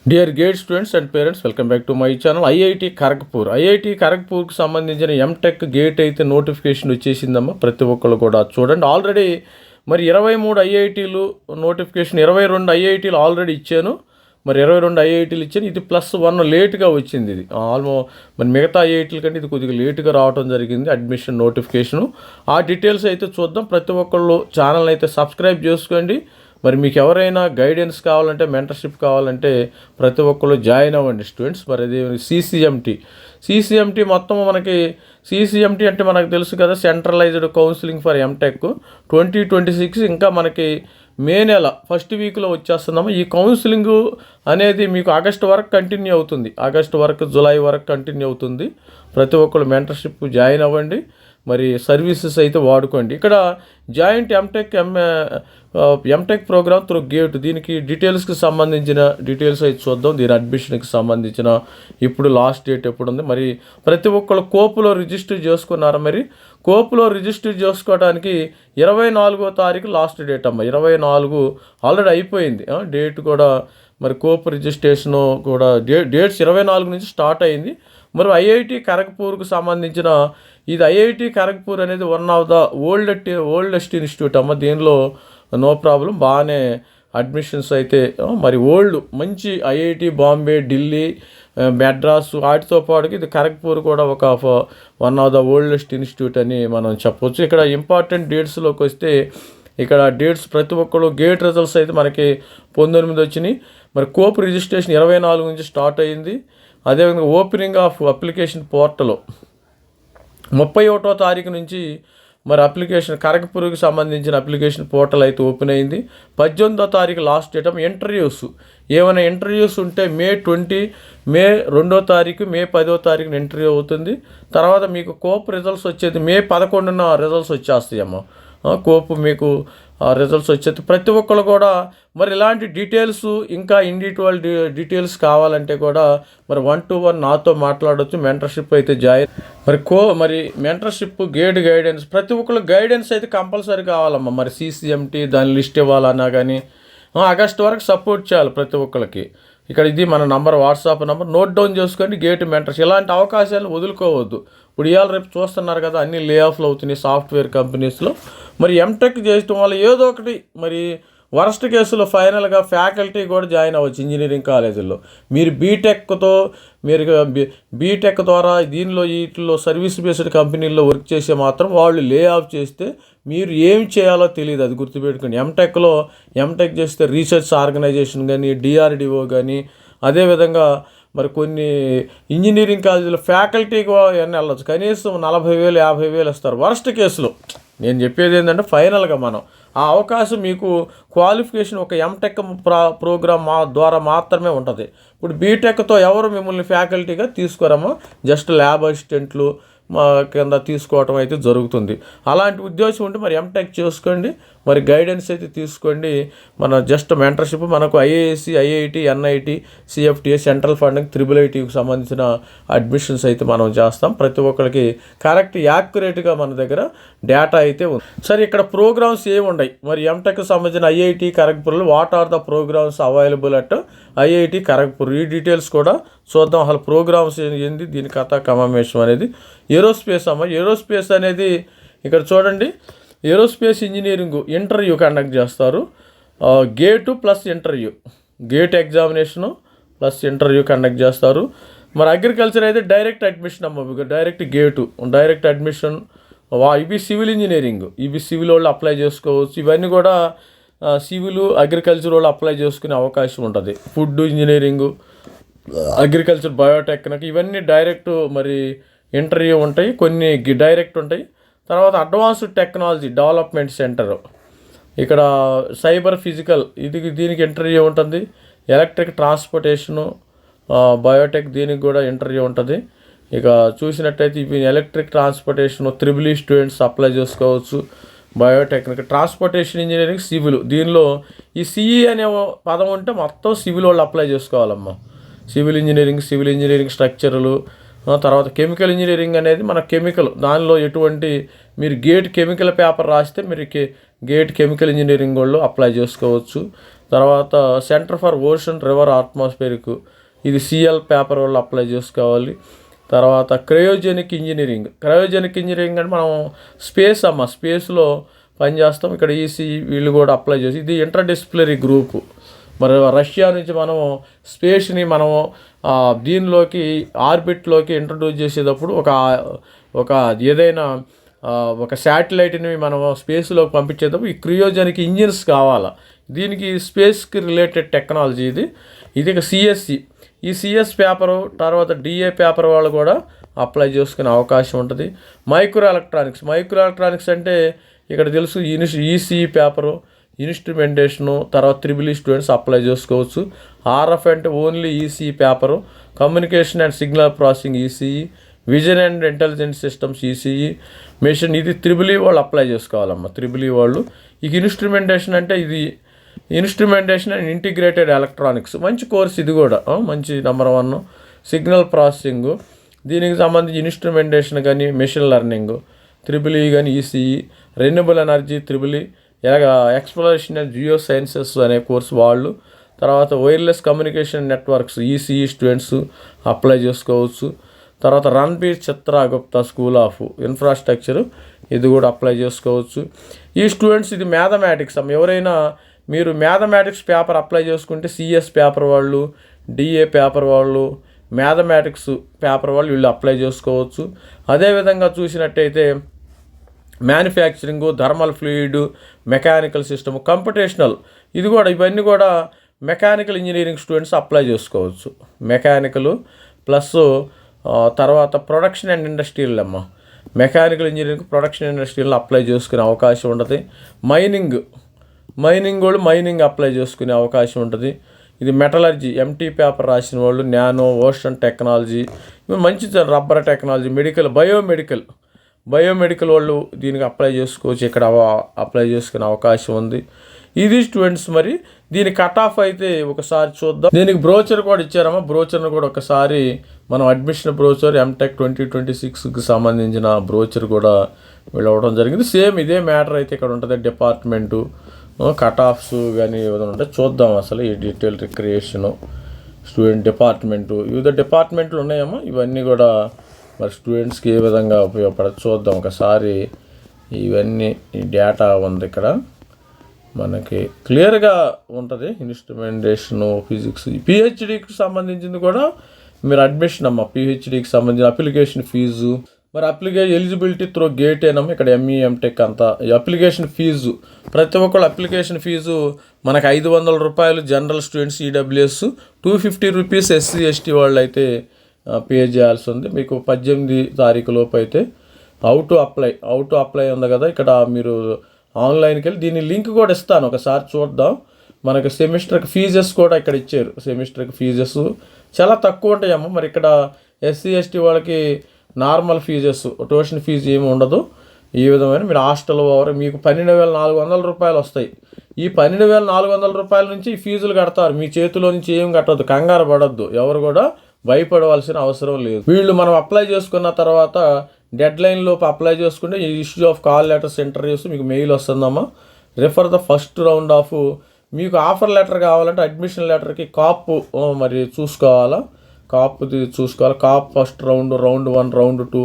Dear GATE students and parents, welcome back to my channel. IIT ఖరగ్పూర్కి సంబంధించిన MTech GATE అయితే notification వచ్చేసిందమ్మా. ప్రతి ఒక్కళ్ళు కూడా చూడండి. ఆల్రెడీ మరి 23 ఐఐటీలు నోటిఫికేషన్, 22 ఐఐటీలు ఆల్రెడీ ఇచ్చాను. మరి 22 ఐఐటీలు ఇచ్చాను. ఇది +1 లేట్గా వచ్చింది. ఇది మరి మిగతా ఐఐటీల కంటే ఇది కొద్దిగా లేట్గా రావడం జరిగింది అడ్మిషన్ నోటిఫికేషను. ఆ డీటెయిల్స్ అయితే చూద్దాం. ప్రతి ఒక్కళ్ళు ఛానల్ అయితే సబ్స్క్రైబ్ చేసుకోండి. మరి మీకు ఎవరైనా గైడెన్స్ కావాలంటే, మెంటర్షిప్ కావాలంటే ప్రతి ఒక్కళ్ళు జాయిన్ అవ్వండి స్టూడెంట్స్. మరి అది సిసిఎంటి మొత్తం మనకి సిసిఎంటి అంటే మనకు తెలుసు కదా, సెంట్రలైజ్డ్ కౌన్సిలింగ్ ఫర్ ఎంటెక్ 2026 ఇంకా మనకి మే నెల ఫస్ట్ వీక్లో వచ్చేస్తున్నాము. ఈ కౌన్సిలింగ్ అనేది మీకు ఆగస్టు వరకు కంటిన్యూ అవుతుంది. జూలై వరకు కంటిన్యూ అవుతుంది. ప్రతి ఒక్కళ్ళు మెంటర్షిప్ జాయిన్ అవ్వండి. మరి సర్వీసెస్ అయితే వాడుకోండి. ఇక్కడ joint MTech programme through GATE, దీనికి డీటెయిల్స్కి సంబంధించిన డీటెయిల్స్ అయితే చూద్దాం. దీని అడ్మిషన్కి సంబంధించిన ఇప్పుడు లాస్ట్ డేట్ ఎప్పుడు ఉంది. మరి ప్రతి ఒక్కళ్ళు కోపులో రిజిస్టర్ చేసుకున్నారు. మరి కోపులో రిజిస్టర్ చేసుకోవడానికి 24వ తారీఖు లాస్ట్ డేట్ అమ్మ. 24 ఆల్రెడీ అయిపోయింది డేట్ కూడా. మరి కోపు రిజిస్ట్రేషను కూడా డేట్స్ 24 నుంచి స్టార్ట్ అయింది. మరి ఐఐటి ఖరగ్పూర్కు సంబంధించిన ఇది ఐఐటి ఖరగ్పూర్ అనేది one of the oldest institute అమ్మ. దీనిలో నో ప్రాబ్లం, బాగానే అడ్మిషన్స్ అయితే మరి మంచి ఐఐటి బాంబే, ఢిల్లీ, మెడ్రాస్ వాటితో పాటు ఇది ఖరగ్పూర్ కూడా ఒక one of the oldest institute అని మనం చెప్పవచ్చు. ఇక్కడ ఇంపార్టెంట్ డేట్స్లోకి వస్తే ఇక్కడ డేట్స్ ప్రతి ఒక్కరు గేట్ రిజల్ట్స్ అయితే మనకి 19 వచ్చినాయి. మరి కోప్ రిజిస్ట్రేషన్ 24 నుంచి స్టార్ట్ అయ్యింది. అదేవిధంగా ఓపెనింగ్ ఆఫ్ అప్లికేషన్ పోర్టల్ 31వ తారీఖు నుంచి మరి అప్లికేషన్ ఖరగ్పూర్కి సంబంధించిన అప్లికేషన్ పోర్టల్ అయితే ఓపెన్ అయింది. 18వ తారీఖు లాస్ట్ డేట్. ఇంటర్వ్యూస్ ఏమైనా ఇంటర్వ్యూస్ ఉంటే మే 2వ తారీఖు, మే 10వ తారీఖున ఇంటర్వ్యూ అవుతుంది. తర్వాత మీకు కోప్ రిజల్ట్స్ వచ్చేది మే 11న రిజల్ట్స్ వచ్చేస్తాయి అమ్మ. కోపు మీకు రిజల్ట్స్ వచ్చేది. ప్రతి ఒక్కరు కూడా మరి ఇలాంటి డీటెయిల్స్ ఇంకా ఇండివిజువల్ డీటెయిల్స్ కావాలంటే కూడా మరి 1-to-1 నాతో మాట్లాడవచ్చు. మెంటర్షిప్ అయితే జాయిన్ మరి మెంటర్షిప్ గైడెన్స్ ప్రతి ఒక్కరు గైడెన్స్ అయితే కంపల్సరీ కావాలమ్మా. మరి సిసిఎంటి దాని లిస్ట్ ఇవ్వాలన్నా కానీ ఆగస్టు వరకు సపోర్ట్ చేయాలి ప్రతి ఒక్కరికి. ఇక్కడ ఇది మన వాట్సాప్ నంబర్ నోట్ డౌన్ చేసుకోండి. గేట్ మెంటర్స్ ఇలాంటి అవకాశాలు వదులుకోవద్దు. ఇప్పుడు ఇవాళ రేపు చూస్తున్నారు కదా, అన్ని లే ఆఫ్లు అవుతున్నాయి సాఫ్ట్వేర్ కంపెనీస్లో. మరి ఎంటెక్ చేయడం వల్ల ఏదో ఒకటి మరి వరస్ట్ కేసులో ఫైనల్గా ఫ్యాకల్టీ కూడా జాయిన్ అవ్వచ్చు ఇంజనీరింగ్ కాలేజీల్లో. మీరు బీటెక్ ద్వారా వీటిలో సర్వీస్ బేస్డ్ కంపెనీల్లో వర్క్ చేసే మాత్రం వాళ్ళు లే ఆఫ్ చేస్తే మీరు ఏం చేయాలో తెలియదు. అది గుర్తుపెట్టుకోండి. ఎంటెక్ చేస్తే రీసెర్చ్ ఆర్గనైజేషన్ కానీ, డిఆర్డిఓ కానీ, అదేవిధంగా మరి కొన్ని ఇంజనీరింగ్ కాలేజీలో ఫ్యాకల్టీకి అన్నీ వెళ్ళచ్చు. కనీసం 40,000 50,000 ఇస్తారు వరస్ట్ కేసులో. నేను చెప్పేది ఏంటంటే ఫైనల్గా మనం ఆ అవకాశం మీకు క్వాలిఫికేషన్ ఒక ఎంటెక్ ప్రోగ్రామ్ ద్వారా మాత్రమే ఉంటుంది. ఇప్పుడు బీటెక్తో ఎవరు మిమ్మల్ని ఫ్యాకల్టీగా తీసుకోరమ్మో, జస్ట్ ల్యాబ్ అసిస్టెంట్లు కింద తీసుకోవటం అయితే జరుగుతుంది. అలాంటి ఉద్దేశం ఉంటే మరి ఎంటెక్ చేసుకోండి. మరి గైడెన్స్ అయితే తీసుకోండి. మన జస్ట్ మెంటర్షిప్ మనకు IISc, IIT, NIT, CFTI, central funding, IIITకి సంబంధించిన అడ్మిషన్స్ అయితే మనం చేస్తాం. ప్రతి ఒక్కరికి కరెక్ట్ యాక్యురేట్గా మన దగ్గర డేటా అయితే ఉంది. సరే, ఇక్కడ ప్రోగ్రామ్స్ ఏమి ఉన్నాయి మరి ఎంటెక్కి సంబంధించిన ఐఐటి ఖరగ్పూర్లో what are the programmes available at IIT Kharagpur, ఈ డీటెయిల్స్ కూడా చూద్దాం. అసలు ప్రోగ్రామ్స్ ఏంది, దీని కథ కమమేషం అనేది. ఏరోస్పేస్ అనేది ఇక్కడ చూడండి. ఏరోస్పేస్ ఇంజనీరింగ్ ఇంటర్వ్యూ కండక్ట్ చేస్తారు. Gate plus interview, gate examination plus interview conduct చేస్తారు. మరి అగ్రికల్చర్ అయితే డైరెక్ట్ అడ్మిషన్ అమ్మ. Direct admission. ఇవి సివిల్ ఇంజనీరింగ్, ఇవి సివిల్ వాళ్ళు అప్లై చేసుకోవచ్చు. ఇవన్నీ కూడా సివిల్, అగ్రికల్చర్ వాళ్ళు అప్లై చేసుకునే అవకాశం ఉంటుంది. ఫుడ్ ఇంజనీరింగు, అగ్రికల్చర్, బయోటెక్నిక్ ఇవన్నీ డైరెక్ట్ మరి ఇంటర్వ్యూ ఉంటాయి. కొన్ని డైరెక్ట్ ఉంటాయి. తర్వాత అడ్వాన్స్డ్ టెక్నాలజీ డెవలప్మెంట్ సెంటర్, ఇక్కడ సైబర్ ఫిజికల్ దీనికి ఇంటర్వ్యూ ఉంటుంది. ఎలక్ట్రిక్ ట్రాన్స్పోర్టేషను, బయోటెక్ దీనికి కూడా ఇంటర్వ్యూ ఉంటుంది. ఇక చూసినట్టయితే ఇవి electric transportation IEEE students apply చేసుకోవచ్చు. Biotechnic, transportation engineering, civil. దీనిలో ఈ సిఈ అనే పదం ఉంటే మొత్తం సివిల్ వాళ్ళు అప్లై చేసుకోవాలమ్మా. సివిల్ ఇంజనీరింగ్ స్ట్రక్చర్లు. తర్వాత కెమికల్ ఇంజనీరింగ్ అనేది మన కెమికల్, దానిలో ఎటువంటి మీరు గేట్ కెమికల్ పేపర్ రాస్తే మీరు గేట్ కెమికల్ ఇంజనీరింగ్ వాళ్ళు అప్లై చేసుకోవచ్చు. తర్వాత centre for ocean river atmospheric, ఇది సిఎల్ పేపర్ వాళ్ళు అప్లై చేసుకోవాలి. తర్వాత క్రయోజెనిక్ ఇంజనీరింగ్ అంటే మనం స్పేస్లో పనిచేస్తాం. ఇక్కడ ఈసీ వీళ్ళు కూడా అప్లై చేసి, ఇది ఇంటర్డిసిప్లినరీ గ్రూపు. మరి రష్యా నుంచి మనము స్పేస్ని మనము దీనిలోకి ఆర్బిట్లోకి ఇంట్రడ్యూస్ చేసేటప్పుడు ఒక ఏదైనా ఒక శాటిలైట్ని మనం స్పేస్లోకి పంపించేటప్పుడు ఈ క్రియోజెనిక్ ఇంజిన్స్ కావాలా. దీనికి స్పేస్కి రిలేటెడ్ టెక్నాలజీ ఇది సిఎస్సి. ఈ సిఎస్ పేపరు తర్వాత డిఏ పేపర్ వాళ్ళు కూడా అప్లై చేసుకునే అవకాశం ఉంటుంది. మైక్రో ఎలక్ట్రానిక్స్ అంటే ఇక్కడ తెలుసు ఈసీ పేపరు, ఇన్స్ట్రుమెంటేషను, తర్వాత త్రిబుల్ స్టూడెంట్స్ అప్లై చేసుకోవచ్చు. ఆర్ఎఫ్ అంటే only EC paper, communication and signal processing ECE, vision and intelligence systems ECE, machine ఇది త్రిబుల్ వాళ్ళు అప్లై చేసుకోవాలమ్మా. త్రిబుల్ వాళ్ళు. ఇక ఇన్స్ట్రుమెంటేషన్ అంటే ఇది ఇన్స్ట్రుమెంటేషన్ అండ్ ఇంటిగ్రేటెడ్ ఎలక్ట్రానిక్స్, మంచి కోర్స్ ఇది కూడా, మంచి నెంబర్ 1. సిగ్నల్ ప్రాసెసింగ్, దీనికి సంబంధించి ఇన్స్ట్రుమెంటేషన్ కానీ మెషిన్ లెర్నింగ్ త్రిబుల్ కానీ ECE, renewable energy triple, exploration and geo sciences అనే కోర్సు వాళ్ళు. తర్వాత wireless communication networks ECE students apply చేసుకోవచ్చు. తర్వాత Ranbir Chatra Gupta school of infrastructure, ఇది కూడా అప్లై చేసుకోవచ్చు. ఈ స్టూడెంట్స్ ఇది మ్యాథమెటిక్స్. ఎవరైనా మీరు మ్యాథమెటిక్స్ పేపర్ అప్లై చేసుకుంటే సిఎస్ పేపర్ వాళ్ళు, డిఏ పేపర్ వాళ్ళు, మ్యాథమెటిక్స్ పేపర్ వాళ్ళు వీళ్ళు అప్లై చేసుకోవచ్చు. అదేవిధంగా చూసినట్టయితే manufacturing, thermal fluid, mechanical system, computational, ఇవన్నీ కూడా మెకానికల్ ఇంజనీరింగ్ స్టూడెంట్స్ అప్లై చేసుకోవచ్చు. మెకానికల్ ప్లస్ తర్వాత production and industrial mechanical engineering production industrial apply చేసుకునే అవకాశం ఉంటుంది. మైనింగ్ వాళ్ళు మైనింగ్ అప్లై చేసుకునే అవకాశం ఉంటుంది. ఇది మెటలర్జీ ఎంటీ పేపర్ రాసిన వాళ్ళు, నానో, ఓషన్ టెక్నాలజీ, మంచి రబ్బర్ టెక్నాలజీ, బయోమెడికల్ వాళ్ళు దీనికి అప్లై చేసుకోవచ్చు. ఇక్కడ అప్లై చేసుకునే అవకాశం ఉంది. ఇది స్టూడెంట్స్. మరి దీని కట్ ఆఫ్ అయితే ఒకసారి చూద్దాం. దీనికి బ్రోచర్ కూడా ఇచ్చారమ్మా. బ్రోచర్ను కూడా ఒకసారి మనం అడ్మిషన్ బ్రోచర్ ఎంటెక్ 2026కి సంబంధించిన బ్రోచర్ కూడా వీళ్ళు అవ్వడం జరిగింది. సేమ్ ఇదే మ్యాటర్ అయితే ఇక్కడ ఉంటుంది. డిపార్ట్మెంటు, కట్ ఆఫ్స్ కానీ ఏదైనా ఉంటే చూద్దాం. అసలు ఈ డీటెయిల్ రిక్రియేషను, స్టూడెంట్ డిపార్ట్మెంటు, వివిధ డిపార్ట్మెంట్లు ఉన్నాయమ్మా. ఇవన్నీ కూడా మరి స్టూడెంట్స్కి ఏ విధంగా ఉపయోగపడదు చూద్దాం ఒకసారి. ఇవన్నీ ఈ డేటా ఉంది ఇక్కడ మనకి క్లియర్గా ఉంటుంది. ఇన్స్ట్రుమెంటేషను, ఫిజిక్స్, పిహెచ్డికి సంబంధించింది కూడా మీరు అడ్మిషన్ పిహెచ్డికి సంబంధించిన అప్లికేషన్ ఫీజు, మరి ఎలిజిబిలిటీ త్రూ గేట్ ఏనమ్మా. ఇక్కడ ఎంఈ ఎంటెక్ అంతా ఈ అప్లికేషన్ ఫీజు, ప్రతి ఒక్కళ్ళు అప్లికేషన్ ఫీజు మనకు 500 రూపాయలు general students, EWS 250 rupees SC ST వాళ్ళు అయితే పే చేయాల్సి ఉంది. మీకు 18 తారీఖు లోపు అయితే హౌ టు అప్లై ఉంది కదా, ఇక్కడ మీరు ఆన్లైన్కి వెళ్ళి దీని లింక్ కూడా ఇస్తాను, ఒకసారి చూద్దాం. మనకి సెమిస్టర్కి ఫీజెస్ కూడా ఇక్కడ ఇచ్చారు. సెమిస్టర్కి ఫీజెస్ చాలా తక్కువ ఉంటాయమ్మా. మరి ఇక్కడ ఎస్సీ ఎస్టీ వాళ్ళకి నార్మల్ ఫీజెస్, ట్యూషన్ ఫీజు ఏమి ఉండదు. ఈ విధమైన మీరు హాస్టల్ ఓవర్ మీకు 12,400 రూపాయలు వస్తాయి. ఈ 12,400 రూపాయల నుంచి ఈ ఫీజులు కడతారు. మీ చేతిలో నుంచి ఏం కట్టద్దు, కంగారు పడద్దు, ఎవరు కూడా భయపడవలసిన అవసరం లేదు. వీళ్ళు మనం అప్లై చేసుకున్న తర్వాత డెడ్ లైన్ లోపు అప్లై చేసుకుంటే ఈ issue of call letters, interviews మీకు మెయిల్ వస్తుందమ్మా. Refer the first round of, మీకు ఆఫర్ లెటర్ కావాలంటే అడ్మిషన్ లెటర్కి కాప్ మరి చూసుకోవాలి. COAP first round, round 1, round 2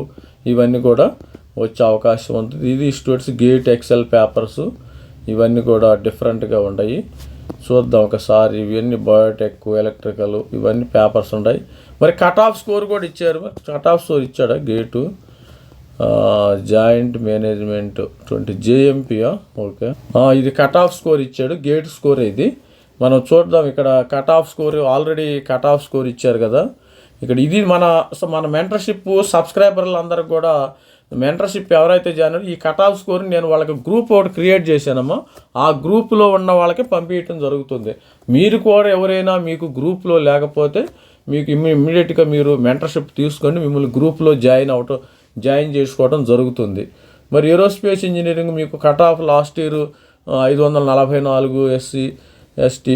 ఇవన్నీ కూడా వచ్చే అవకాశం ఉంటుంది. ఇది స్టూడెంట్స్ గేట్ ఎక్సెల్ పేపర్స్, ఇవన్నీ కూడా డిఫరెంట్గా ఉంటాయి. చూద్దాం ఒకసారి. ఇవన్నీ బయోటెక్, ఎలక్ట్రికల్, ఇవన్నీ పేపర్స్ ఉంటాయి. మరి కట్ ఆఫ్ స్కోర్ కూడా ఇచ్చారు. కట్ ఆఫ్ స్కోర్ ఇచ్చాడా గేటు, జాయింట్ మేనేజ్మెంట్ 20 జేఎంపీయా, ఓకే. ఇది కట్ ఆఫ్ స్కోర్ ఇచ్చాడు, గేట్ స్కోర్ ఇది. మనం చూద్దాం. ఇక్కడ cut off score already cut off score ఇచ్చారు కదా. ఇక్కడ ఇది మన మెంటర్షిప్ సబ్స్క్రైబర్లు అందరికి కూడా మెంటర్షిప్ ఎవరైతే జాయిన్ ఈ కట్ ఆఫ్ స్కోర్ని నేను వాళ్ళకి గ్రూప్ ఒకటి క్రియేట్ చేశానమ్మా. ఆ గ్రూప్లో ఉన్న వాళ్ళకి పంపించడం జరుగుతుంది. మీరు కూడా ఎవరైనా మీకు గ్రూప్లో లేకపోతే మీకు ఇమ్మీడియట్గా మీరు మెంటర్షిప్ తీసుకోండి, మిమ్మల్ని గ్రూప్లో జాయిన్ చేసుకోవడం జరుగుతుంది. మరి ఏరోస్పేస్ ఇంజనీరింగ్ మీకు cut off last year 544 SC ST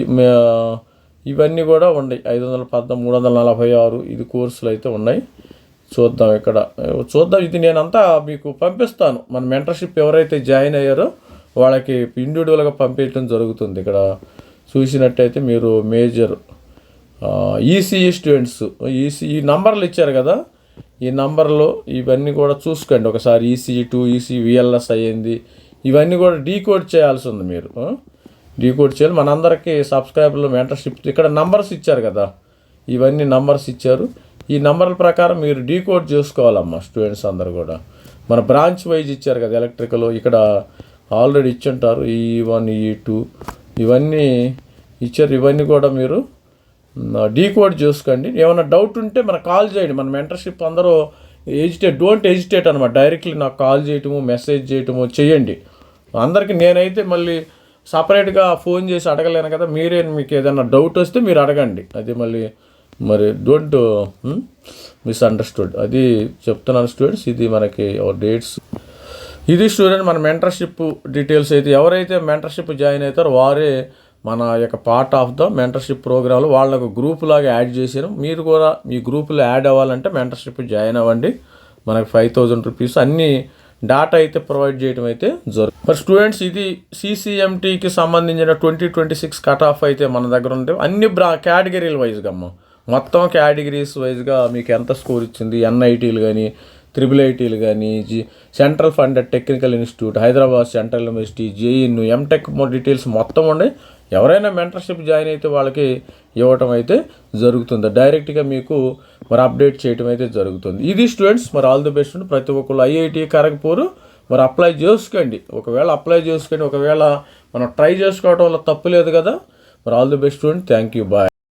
ఇవన్నీ కూడా ఉన్నాయి. 510, 346 ఇది కోర్సులు అయితే ఉన్నాయి. చూద్దాం ఇది నేనంతా మీకు పంపిస్తాను. మన మెంటర్షిప్ ఎవరైతే జాయిన్ అయ్యారో వాళ్ళకి ఇండివిజువల్గా పంపించడం జరుగుతుంది. ఇక్కడ చూసినట్టయితే మీరు మేజర్ ఈసీఈ స్టూడెంట్స్ ఈ నంబర్లు ఇచ్చారు కదా, ఈ నంబర్లో ఇవన్నీ కూడా చూసుకోండి ఒకసారి. ఈసీఈ2, ఈసీఈ విఎల్ఎస్ అయ్యింది, ఇవన్నీ కూడా డీకోడ్ చేయాల్సి ఉంది మీరు. డీకోడ్ చేయాలి. మనందరికీ సబ్స్క్రైబర్లు మెంటర్షిప్ ఇక్కడ నంబర్స్ ఇచ్చారు కదా, ఇవన్నీ నంబర్స్ ఇచ్చారు. ఈ నంబర్ల ప్రకారం మీరు డీకోడ్ చేసుకోవాలమ్మా స్టూడెంట్స్ అందరు కూడా. మన బ్రాంచ్ వైజ్ ఇచ్చారు కదా, ఎలక్ట్రికల్ ఇక్కడ ఆల్రెడీ ఇచ్చుంటారు. E1, E2 ఇవన్నీ ఇచ్చారు. ఇవన్నీ కూడా మీరు డీకోడ్ చేసుకోండి. ఏమైనా డౌట్ ఉంటే మనకు కాల్ చేయండి. మన మెంటర్షిప్ అందరూ డోంట్ హెజిటేట్ అనమాట. డైరెక్ట్లీ నాకు కాల్ చేయటము, మెసేజ్ చేయటము చేయండి. అందరికీ నేనైతే మళ్ళీ సపరేట్గా ఫోన్ చేసి అడగలేను కదా, మీరే మీకు ఏదైనా డౌట్ వస్తే మీరు అడగండి. అది మరి డోంట్ మిస్అండర్స్టూడ్, అది చెప్తున్నాను స్టూడెంట్స్. ఇది మనకి డేట్స్, ఇది స్టూడెంట్ మన మెంటర్షిప్ డీటెయిల్స్. అయితే ఎవరైతే మెంటర్షిప్ జాయిన్ అవుతారో వారే మన యొక్క పార్ట్ ఆఫ్ ద మెంటర్షిప్ ప్రోగ్రాంలో వాళ్ళకు గ్రూప్ లాగా యాడ్ చేశాను. మీరు కూడా మీ గ్రూపులో యాడ్ అవ్వాలంటే మెంటర్షిప్ జాయిన్ అవ్వండి. మనకు 5,000 రూపీస్ అన్నీ డాటా అయితే ప్రొవైడ్ చేయడం అయితే జరుగుతుంది. మరి స్టూడెంట్స్ ఇది CCMTకి సంబంధించిన 2026 కట్ ఆఫ్ అయితే మన దగ్గర ఉంటే అన్ని కేటగిరీల వైజ్గా మొత్తం కేటగిరీస్ వైజ్గా మీకు ఎంత స్కోర్ ఇచ్చింది, NITలు కానీ, IIITలు కానీ, central funded technical institute, Hyderabad central university, JNU, MTech details మొత్తం ఉండే. ఎవరైనా మెంటర్షిప్ జాయిన్ అయితే వాళ్ళకి ఇవ్వటం అయితే జరుగుతుంది. డైరెక్ట్గా మీకు మరి అప్డేట్ చేయటం అయితే జరుగుతుంది. ఇది స్టూడెంట్స్ మరి ఆల్ ది బెస్ట్. ప్రతి ఒక్కరు IIT ఖరగ్పూర్ మరి అప్లై చేసుకోండి. ఒకవేళ అప్లై చేసుకోండి, ఒకవేళ మనం ట్రై చేసుకోవడం వల్ల తప్పు లేదు కదా. మరి all the best student. Thank you, bye.